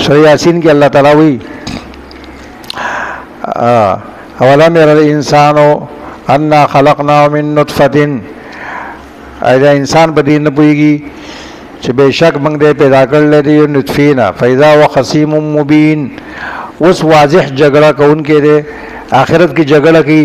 سورہ یاسین کې الله تعالی وی اولم ير الانسان انا خلقناه من نطفه، ایدا انسان په دې نه پوهیږي چې بېشک موږ دې پیدا کړل دی نطفه نه، فاذا هو خصيم مبين، اوس واضح جګړه کوونکی دی. آخرت کی جګړه کی،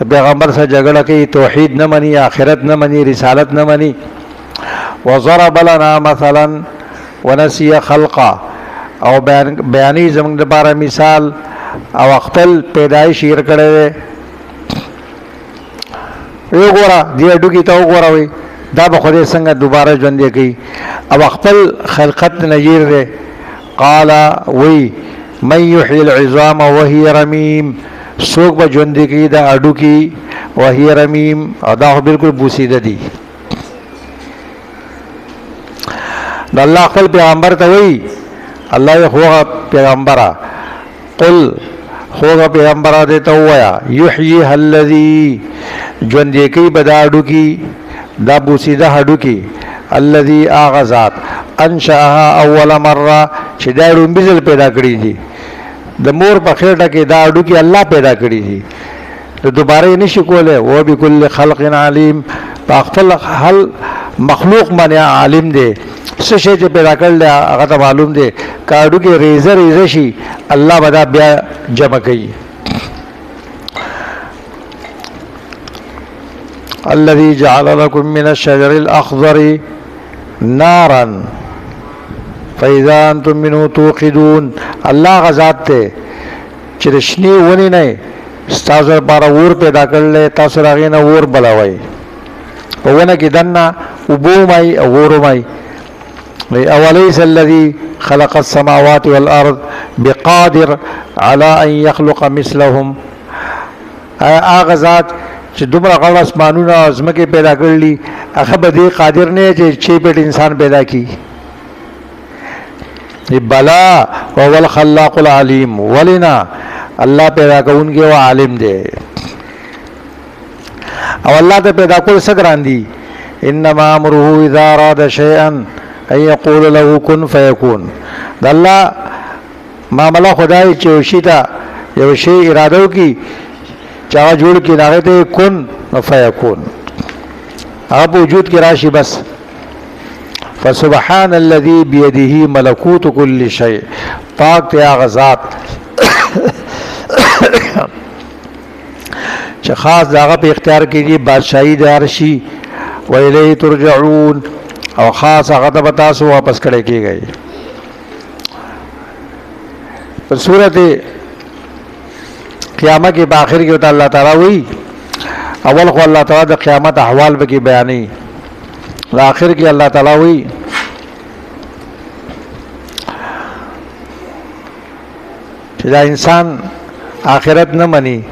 پیغمبر سره جګړه کی، توحید نه مني، آخرت نه مني، رسالت نه مني. وضرب لنا مثلا ونسي خلقا، او بیانی زمونږ لپاره مثال او خپل پیدایش هیر کړی دی. یو ګوره دې هډوکي ته وګوره وی دا به خدای څنګه دوباره ژوندی کوي، او خپل خلقت نه هیر دی. قال وی من یحیی العظام وهي رمیم، څوک به ژوندی کوي دا هډوکي وهي رمیم، او دا خو بالکل بوسیده دي. د الله خپل پیغمبر ته وی الله خو پیغمبره قل خوغه پیغمبره دې ته وایا یحییها الذی ژوندی کوي به دا هډوکي دا بوسیده هډوکي الذي اغذات انشاها اول مره چې دا رومبیزل پیدا کړی دي. د مور په خېټه کې دا هډوکي الله پیدا کړی دي، ته دوباره یې نشي کولی. و بكل خلق علیم، په خپل هل مخلوق باندې عالم دی. څه شی چې پیدا کړل هغه ته معلوم دی. که هډوکي ریزه ریزه شي الله به دا بیا جمع کوي. الذي جعل لكم من الشجر الأخضر نارا فإذا أنتم منه توقدون. الله غزاد ته چې د شنې ونې نه ستاسو لپاره اور پیدا کړل، تاسو هغې نه اور بلوئ. په ونه کې دننه اوبه ومئ او اور ومئ. أوليس الذي خلق السماوات والأرض بقادر على أن يخلق مثلهم. هغه ذات چې دومره غټ اسمانونه او ځمکې پیدا کړلي هغه به دې قادر نه چې چی پیټ انسان پیدا کړي. بلا وهو الخلاق العلیم، ولنا الله پیدا کوونکی او عالم دی. او الله ته پیدا کول څه ګران دي. انما امره اذا اراد شيئا ان يقول له كن فيكون. د الله معاملہ خدای چې وشیتا یو شی اراده وکي چا جوړ کې راغی ته کن فیکون، هغه په وجود کې راشي بس. فسبحان الذي بيده ملكوت كل شيء، پاک ته هغه ذات چې خاص داغه په اختیار کې دي بادشاہي د هر شي. و الیه ترجعون، او خاص هغه ته تاسو واپس کړی کیږي. په سورته قیامت کې په آخر کې الله تعالی وی اول خو الله تعالی د قیامت احوال به کې بیانې، په آخر کې الله تعالی وی چې دا انسان آخرت نه مني.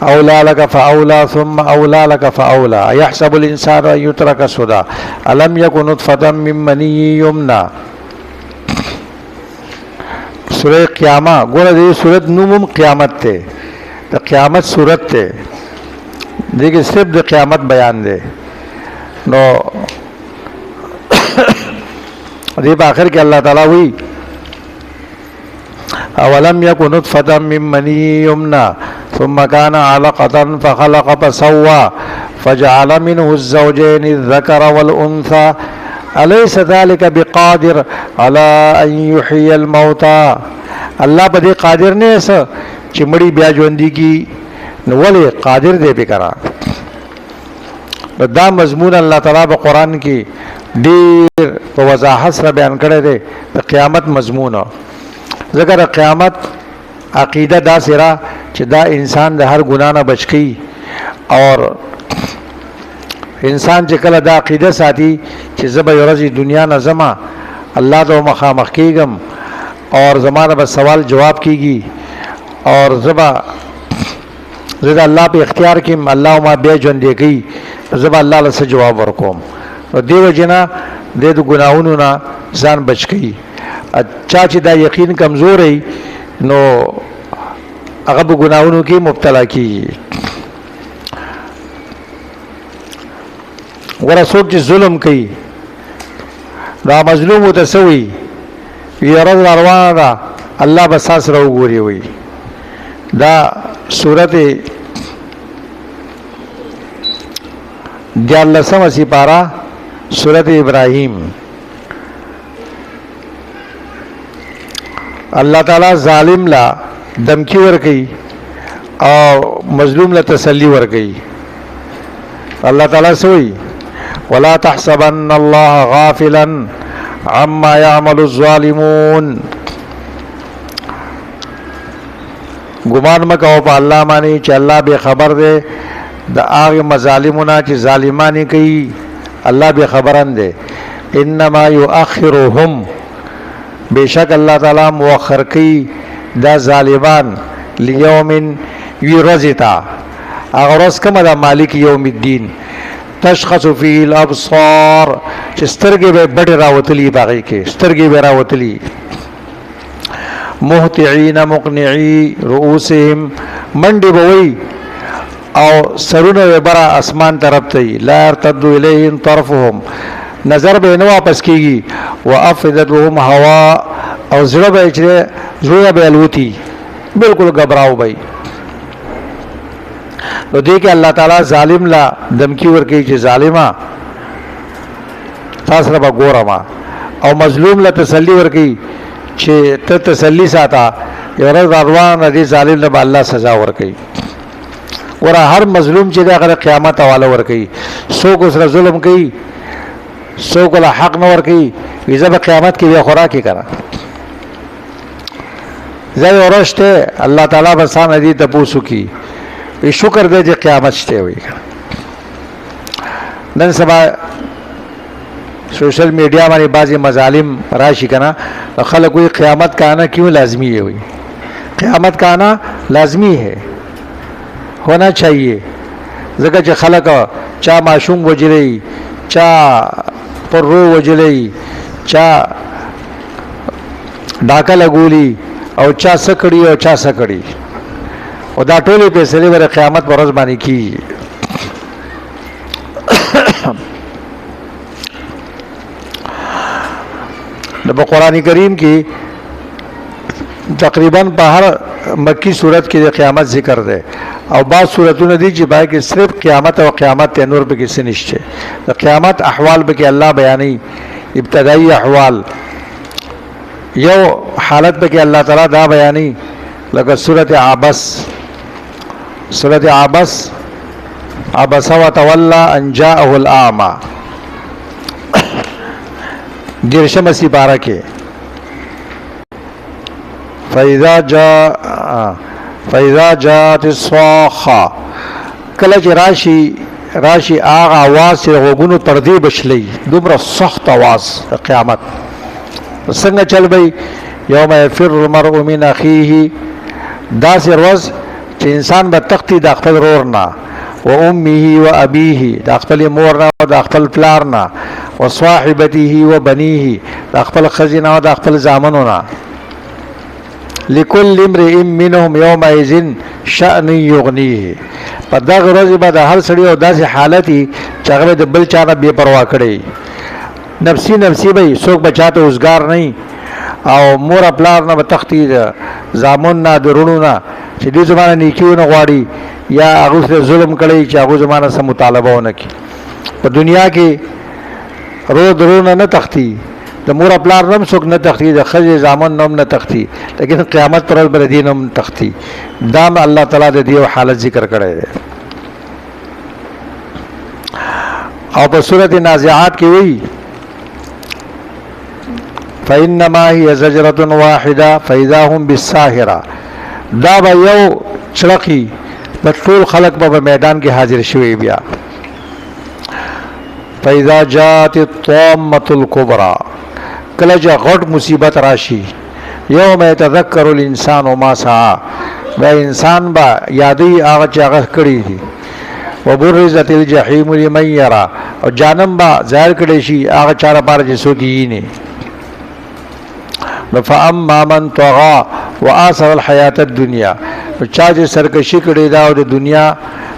اولا لك فاولا ثم اولا لك فاولا يحسب الانسان ان يترك سدى الم يكن نطفه من مني يمنى. سورہ قیامت ګوره دې سورت نوم قیامت ته، د قیامت سورت ته دغه صرف د قیامت بیان دی. نو دې په اخر کې الله تعالی وی اولم يكن نطفه من مني يمنى ثم كان علقة فخلق فسوى فجعل منه الزوجين الذكر والأنثى أليس ذلك بقادر على أن يحيي الموتى. الله بدې قادر نه څه چې مړی بیا ژوندۍ کی، نو ولې قادر دی به کرا. دا مضمون الله تعالی په قرآن کې ډېر په وضاحت سره بیان کړی دی د قیامت مضمون. ذکر قیامت عقیده دا سره چې دا انسان د هر ګناه نه بچ کی، اور انسان چې کله دا عقیده ساتي چې زه به یو ورځ دنیا نه ځمه الله ته مخامخ کېږم اور زمانه به سوال جواب کیږي، اور زه د الله په اختیار کې الله ما بیا ژوندی کوي، زه به الله له څه جواب ورکوم. نو دې وجې نه د ګناهونو نه ځان بچ کوي. چا چې دا یقین کمزوری نو هغه په ګناهونو کې مبتلا کیږي. ورڅوک چې ظلم کوي دا مظلوم ته سوي یرز روانه ده الله بساس رو ګوري وي دا سورته 14 سپارہ سورت ابراہیم. اللہ تعالی ظالم لا دمکی ورکی اور مظلوم لا تسلی ورکی. اللہ تعالی سوئی ولا تحسبن اللہ غافلا عما يعمل الظالمون. گمان مکو پا اللہ مانی چا اللہ بے خبر دے دا آغ مظالمنا چی ظالمانی کئی اللہ بے خبرن دے. انما یؤخرهم بے شک اللہ تعالی مؤخر کئی دا ظالمان لیوم یرزتا اغرز کم دا مالک یوم الدین تشخص فی الابصار چی سترگی بے بڑی راوتلی باغی کے سترگی بے راوتلی. مہتعین مقنعی رؤوسهم منڈی بوئی او سرون برا اسمان طرف تی لا ارتد الیہم طرفهم نظر بے نو واپس کیگی وافدتهم ہوا او زړه به چره زویا به الوتی بالکل گھبراو بھائی. نو دې کې الله تعالی ظالم لا دمکی ورکی چې ظالما تاسو را ګورما او مظلوم لا تسلی ورکی چې ته تسلی ساته یره روان دي ظالم له الله سزا ورکی. ور هر مظلوم چې د قیامت حواله ورکی څوک سره ظلم کوي څوک له حق نه ورکی ویزه په قیامت کې بیا خوراکي کرا زای ورشته الله تعالی بسان دي تاسو کی شکر دې چې قیامت شته وي. نن سبا سوشل میڈیا ہماری بعض مظالم راشی کنا خلق کوئی قیامت کا آنا کیوں لازمی ہے. ہوئی قیامت کا آنا لازمی ہے ہونا چاہیے. ذکر چا خلق چا معشوم وجلی چا پرو وجلی چا ڈاکا لگولی او چا سکڑی او چا سکڑی او دا ټولې فیصلې ور قیامت پر ورځ باندې کی. د قرآن کریم کی تقریباً په هر مکی صورت کې د قیامت ذکر ده او بعض صورتونه دي چې باید کې صرف قیامت او قیامت ته نور به کې څه نشته. د قیامت احوال به کې الله بیانې ابتدائی احوال یو حالت به کې الله تعالی دا بیانې لکه سورۃ عبس. سورۃ عبس عبس وتولى ان جاءه الاعمى دیرشم سپارہ کے فَإِذَا جَاءَتِ الصَّاخَّةُ کله چې راشي آغا آواز چې غوږونو پردې بشلی دومره سخت آواز قیامت څنګه چل بی یوم یفر المرء من اخیه داسې ورځ چې انسان به تختی د خپل ورور نه و امه و ابیه د خپل مور نه او د خپل پلار نه و صاحبته و بنیه د خپل خزینه او د خپل زامنو نه. لكل امرئ منهم يومئذ شأن يغنيه په دغه ورځ به د هر سړي او داسې حالتي چې هغه د بل چا نه بې پروا کړي نفسي نفسي به څوک به چاته اوزګار نه او مور پلار نه به تختی زامن نه درونو نه چې دې زمانه نیکیونه غواړي یا هغه سره ظلم کړي چې هغه زمانه سم مطالبه ونه کړي. په دنیا کې رو درونه نه تختی د مور پلار نم څوک نه تختی د خځې زامن نم نه تختی لیکن قیامت پر ورځ بر دین هم تختی. دام الله تعالی د دې حالت ذکر کړی دی. او په سورۃ نازعات کې وی فإنما هي زجرة واحدة فإذا هم بالساهرة دا به یو چړقی د ټول خلق په میدان کې حاضر شوی بیا. فإذا جاءت الطامة الكبرى کله چې غټ مصیبت راشي یوم یتذکر الانسان ما سعى و انسان با یادی هغه چې هغه کړی دي. وبرزت الجحیم لمن یرى او جانم با ظاهر کړي شي هغه چاره پاره چې څوک یې نه. فاما من طغى واثر الحیات الدنیا چا چې سرکشي کړي دا او د دنیا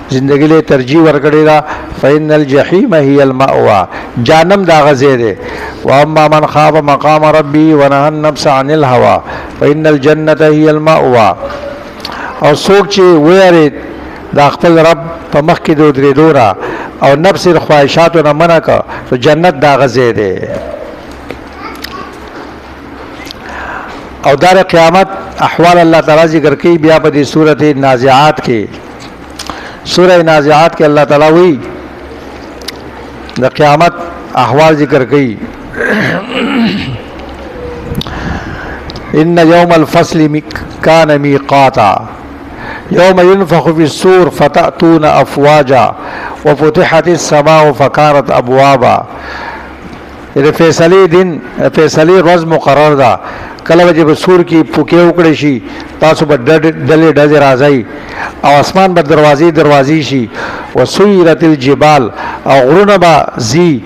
زندگی له ترجیح ورکړي دا فإن الجحیم هي المأوى جانم دا غزه ده واما من خاف مقام ربه ونهى النفس عن الهوى فان الجنه هي المأوى. او څوک چې ویری دا خپل رب په مخ کې د درېدو نه او نفس خواهشاتو نه منع کړه نو جنت دا غځای دی. او دار قیامت احوال الله تعالی ذکر کوي بیا په دې سورته نازعات کې. سورہ نازعات کې الله تعالی وی د قیامت احوال ذکر کوي. ان یوم الفصل کان میقاتا یوم ينفخ في الصور فتأتون افواجا وفتحت السماء فكانت ابوابا. د فیصله دین فیصله روز مقرر ده کله چې په سور کې پوکې وکړي شي تاسو به ډلې ډلې راځي او اسمان به دروازې شي وسيرت الجبال او غرونه به زی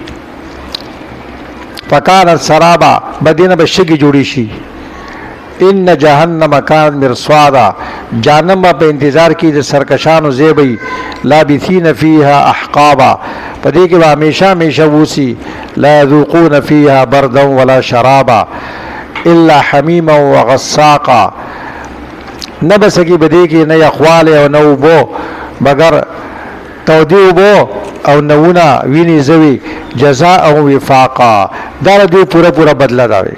فكانت سرابا بدینه به شګي جوړي شي. ان جهنم كانت مرصادا جهنم په انتظار کې د سرکشانو زیبي لابثین فيها احقابا پدې کې به همیشه ووسی لا يذوقون فيها بردا ولا شرابا الا حمیما وغساقا نبس کی بدی کی نه یخوال او نو بو مگر تودی بو او نونا ویني زوی جزاء او وفاقا دار دی پورا بدلا داوي.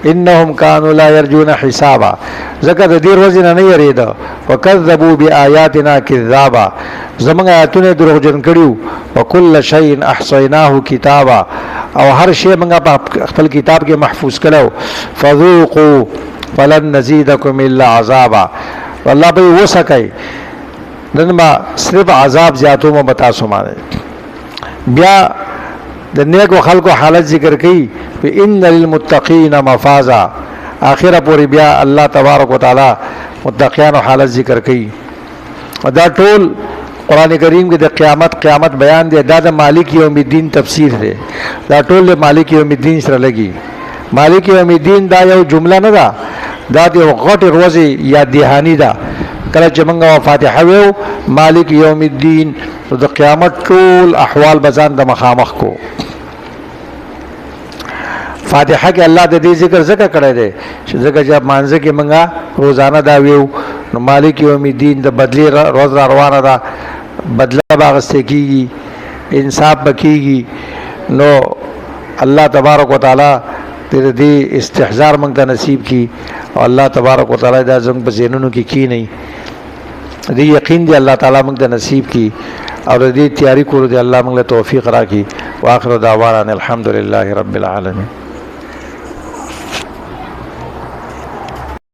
انهم كانوا لا يرجون حسابا زکه د دې ورځې نه یریدا وکذبوا بیااتنا کذابا زمونږ آیاتونه دروغجن کړیو وکل شیء احصیناه کتابا او هر شی موږ په خپل کتاب کې محفوظ کړو. فذوقوا فلن نزيدكم الا عذابا والله به وسکای نن ما صرف عذاب زیاتو ما بتا سمانه. بیا د نیکو خلکو حالت ذکر کړي ان للمتقین مفازا اخره پوری بیا الله تبارک وتعالى متقینو حالت ذکر کړي. دا ټول قران کریم کې د قیامت بیان دی. دا د مالک یوم الدین تفسیر دی. دا ټول د مالک یوم الدین سره لګي. مالک یوم الدین دا یو جمله نه ده دا د غټ ورځې یا دهانی ده. کله چې موږ فاتحه ویو مالک یوم الدین د قیامت ټول احوال بزان د مخامخ کو. فاتحه کې الله د دې ذکر زکه کړی دی چې زکه چې مانځه کې موږ روزانه دا ویو نو مالک یوم الدین د بدلی روز روانه ده بدله باغسته کیږي انصاف بکیږي. نو الله تبارک وتعالى دې استحضار موږ ته نصیب کی او الله تبارک وتعالى دا زموږ په ذهنونو کې کی نه دې یقین دی الله تعالی موږ ته نصیب کی اور دې تیاری کولو دی الله موږ له توفیق راکړي. واخر دعوانا الحمدلله رب العالمین.